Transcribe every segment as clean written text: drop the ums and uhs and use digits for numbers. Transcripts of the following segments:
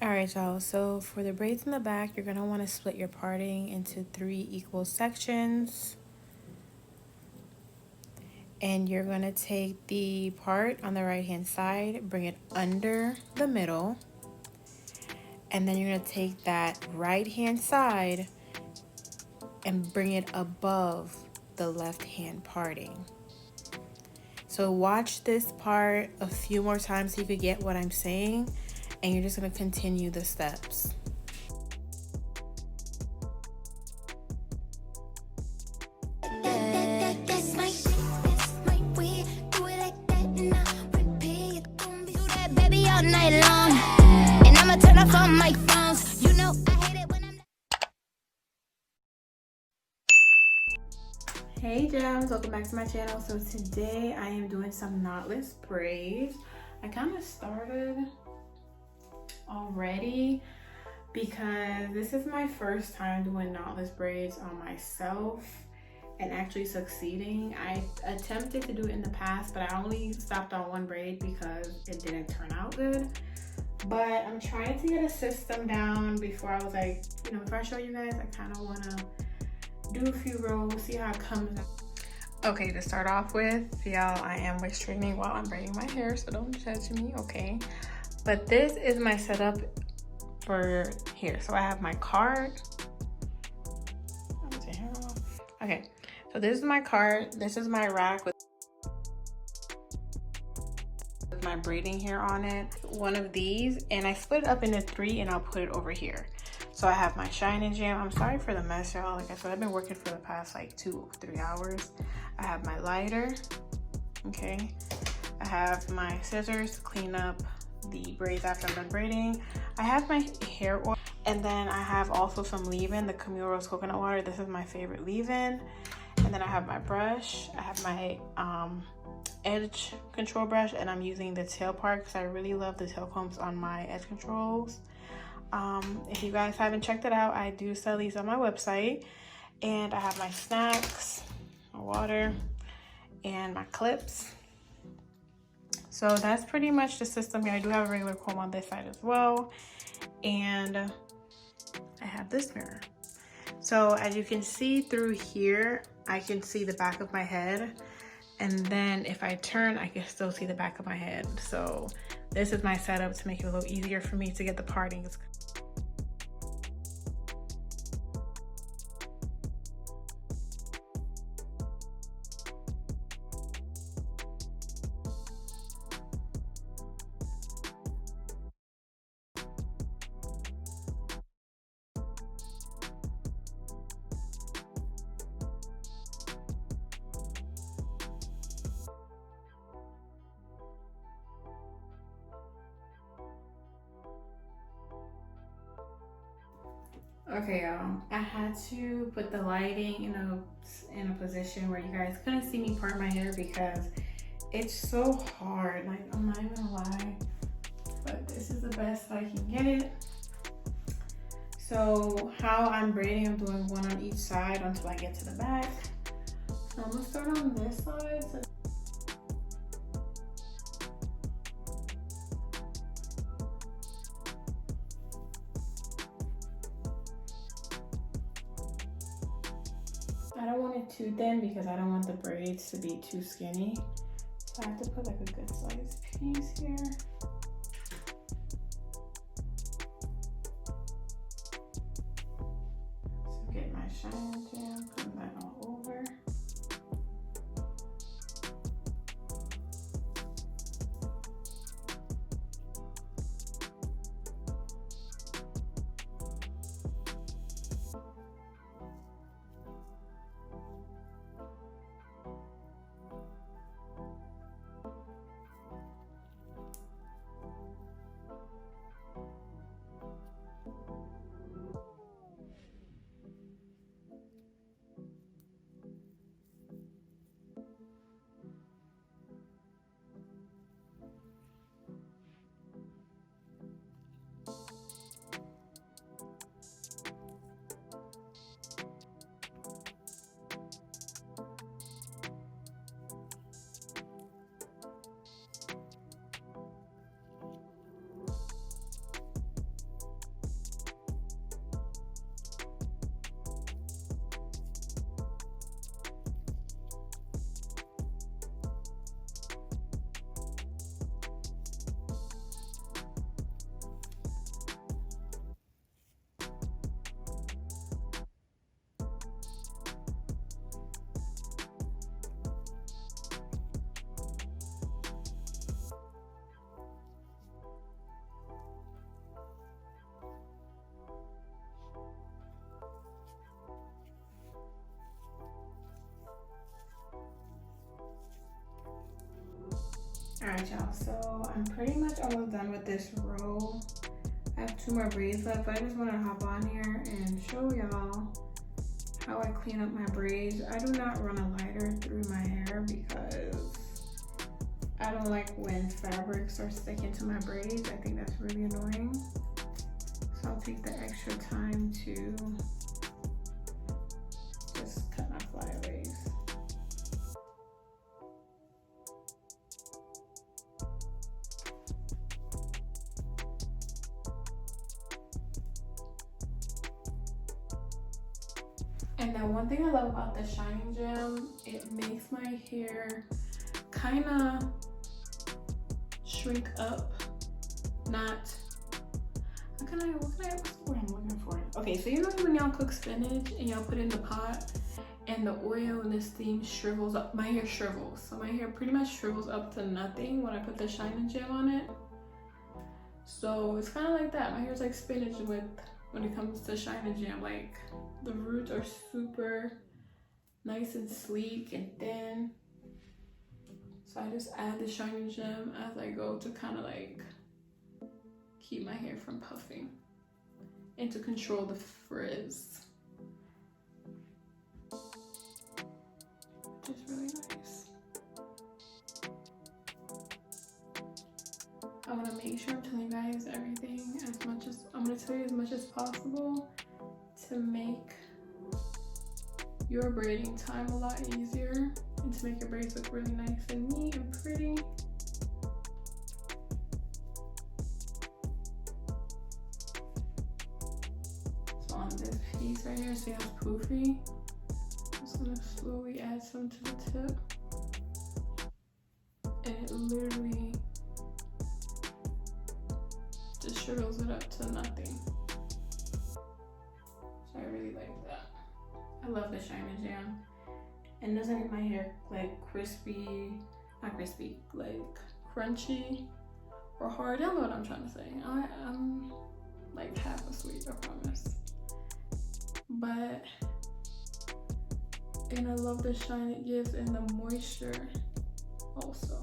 Alright, y'all, so for the braids in the back, you're going to want to split your parting into 3 equal sections. And you're going to take the part on the right hand side, bring it under the middle. And then you're going to take that right hand side and bring it above the left hand parting. So watch this part a few more times so you could get what I'm saying. And you're just going to continue the steps. Hey gems, welcome back to my channel. So today I am doing some knotless braids. I kind of started already because this is my first time doing knotless braids on myself and actually succeeding. I attempted to do it in the past, but I only stopped on one braid because it didn't turn out good. But I'm trying to get a system down before I was like, before I show you guys, I kind of want to do a few rows, see how it comes out. Okay, to start off with, y'all, I am waist straightening while I'm braiding my hair, so don't judge me, okay? But this is my setup for here. So I have my card. Okay, so this is my card. This is my rack with my braiding hair on it. One of these, and I split it up into 3 and I'll put it over here. So I have my shine and jam. I'm sorry for the mess, y'all. Like I said, I've been working for the past like 2-3 hours. I have my lighter, okay? I have my scissors to clean up the braids after I'm done braiding. I have my hair oil, and then I have also some leave-in, the Camille Rose coconut water. This is my favorite leave-in. And then I have my brush. I have my edge control brush, and I'm using the tail part because I really love the tail combs on my edge controls. If you guys haven't checked it out, I do sell these on my website. And I have my snacks, my water, and my clips. So that's pretty much the system here. I do have a regular comb on this side as well. And I have this mirror. So as you can see through here, I can see the back of my head. And then if I turn, I can still see the back of my head. So this is my setup to make it a little easier for me to get the partings. Okay, y'all, I had to put the lighting in a position where you guys couldn't see me part my hair because it's so hard. Like, I'm not even gonna lie, but this is the best I can get it. So how I'm braiding, I'm doing one on each side until I get to the back. So I'm gonna start on this side. I don't want it too thin because I don't want the braids to be too skinny. So I have to put like a good sized piece here. So get my shine jam, put that all over. y'all, so I'm pretty much almost done with this row. I have 2 more braids left, but I just want to hop on here and show y'all how I clean up my braids. I do not run a lighter through my hair because I don't like when fabrics are sticking to my braids. I think that's really annoying. So I'll take the extra time to just cut my flyaways. And then one thing I love about the Shining Gem, it makes my hair kind of shrink up, not, what's the word I'm looking for? Okay, so you know when y'all cook spinach and y'all put it in the pot and the oil and the steam shrivels up, my hair shrivels. So my hair pretty much shrivels up to nothing when I put the Shining Gem on it. So it's kind of like that. My hair's like spinach when it comes to Shining Gem. Like the roots are super nice and sleek and thin. So I just add the Shining Gem as I go to kind of like keep my hair from puffing and to control the frizz, which is really nice. I want to make sure I'm telling you guys everything as much as, I'm going to tell you as much as possible to make your braiding time a lot easier and to make your braids look really nice and neat and pretty. So on this piece right here, see how it's poofy? I'm just gonna slowly add some to the tip. And it literally just shrivels it up to nothing. So I really like that. I love the Shining Gem. And doesn't make my hair like crispy, not crispy, like crunchy or hard. I don't know what I'm trying to say. I'm like half asleep, I promise. But, and I love the shine it gives and the moisture also.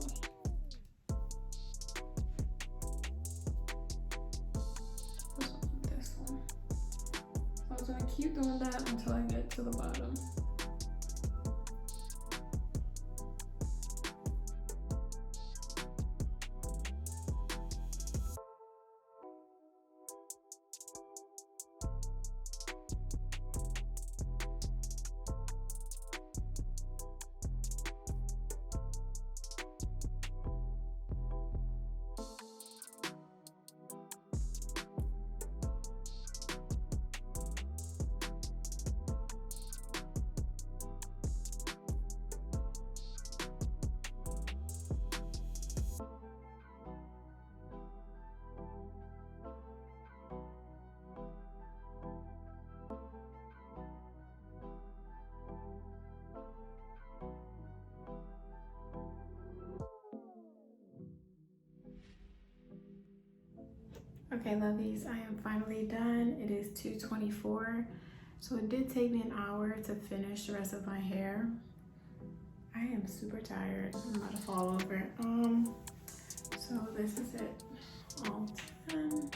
This one. So I was gonna keep doing that until I get to the bottom. Okay, lovies, I am finally done. It is 2:24, so it did take me an hour to finish the rest of my hair. I am super tired. I'm about to fall over. So this is it, all done.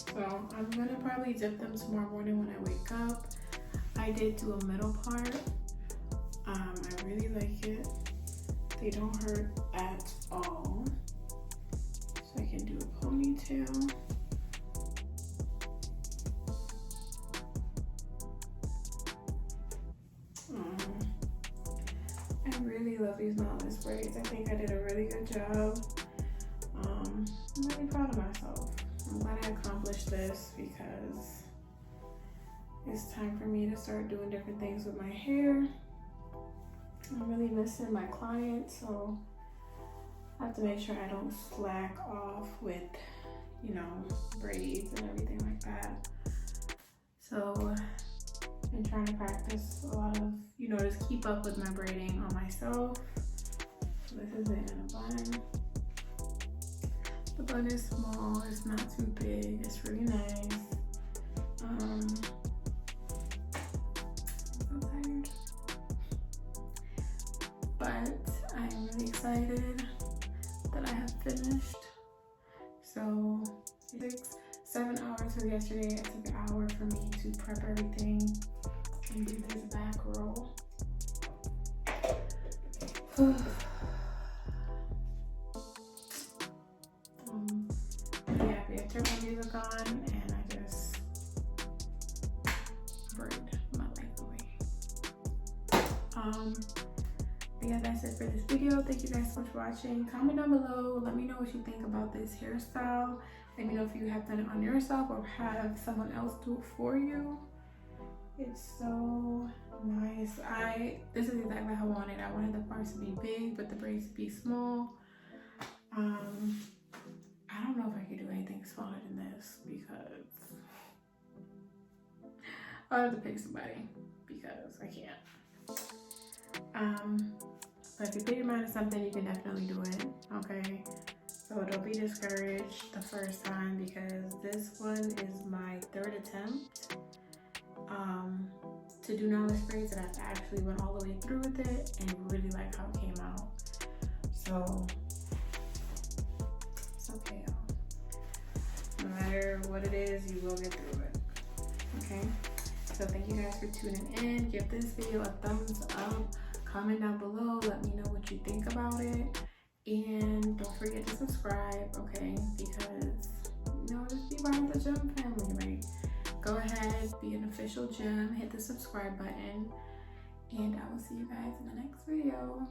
So I'm gonna probably dip them tomorrow morning when I wake up. I did do a middle part. I really like it. They don't hurt at all. So I can do a ponytail. I really love these Knotless braids. I think I did a really good job. I'm really proud of myself. I'm glad I accomplished this because it's time for me to start doing different things with my hair. I'm really missing my clients, so I have to make sure I don't slack off with, you know, braids and everything like that. So I'm trying to practice a lot of, you know, just keep up with my braiding on myself. So this is it in a bun. The bun is small, it's not too big, it's really nice. I'm so tired. but I'm really excited that I have finished. So 7 hours from yesterday. It took an hour for me to prep everything and do this back roll. Pretty happy. I turned my music on and I just braid my life away. But yeah, that's it for this video. Thank you guys so much for watching. Comment down below. Let me know what you think about this hairstyle. Let me know if you have done it on yourself or have someone else do it for you. It's so nice. This is exactly how I wanted. I wanted the parts to be big, but the braids to be small. I don't know if I could do anything smaller than this because I'll have to pick somebody because I can't. But if you put your mind to something, you can definitely do it, okay? So don't be discouraged the first time because this one is my 3rd attempt to do knotless braids, and I actually went all the way through with it and really like how it came out. So it's okay, y'all. No matter what it is, you will get through it, okay? So thank you guys for tuning in. Give this video a thumbs up. Comment down below. Let me know what you think about it. And don't forget to subscribe, okay? Because, you know, just be part of the gem family. Like, go ahead, be an official gem, hit the subscribe button, and I will see you guys in the next video.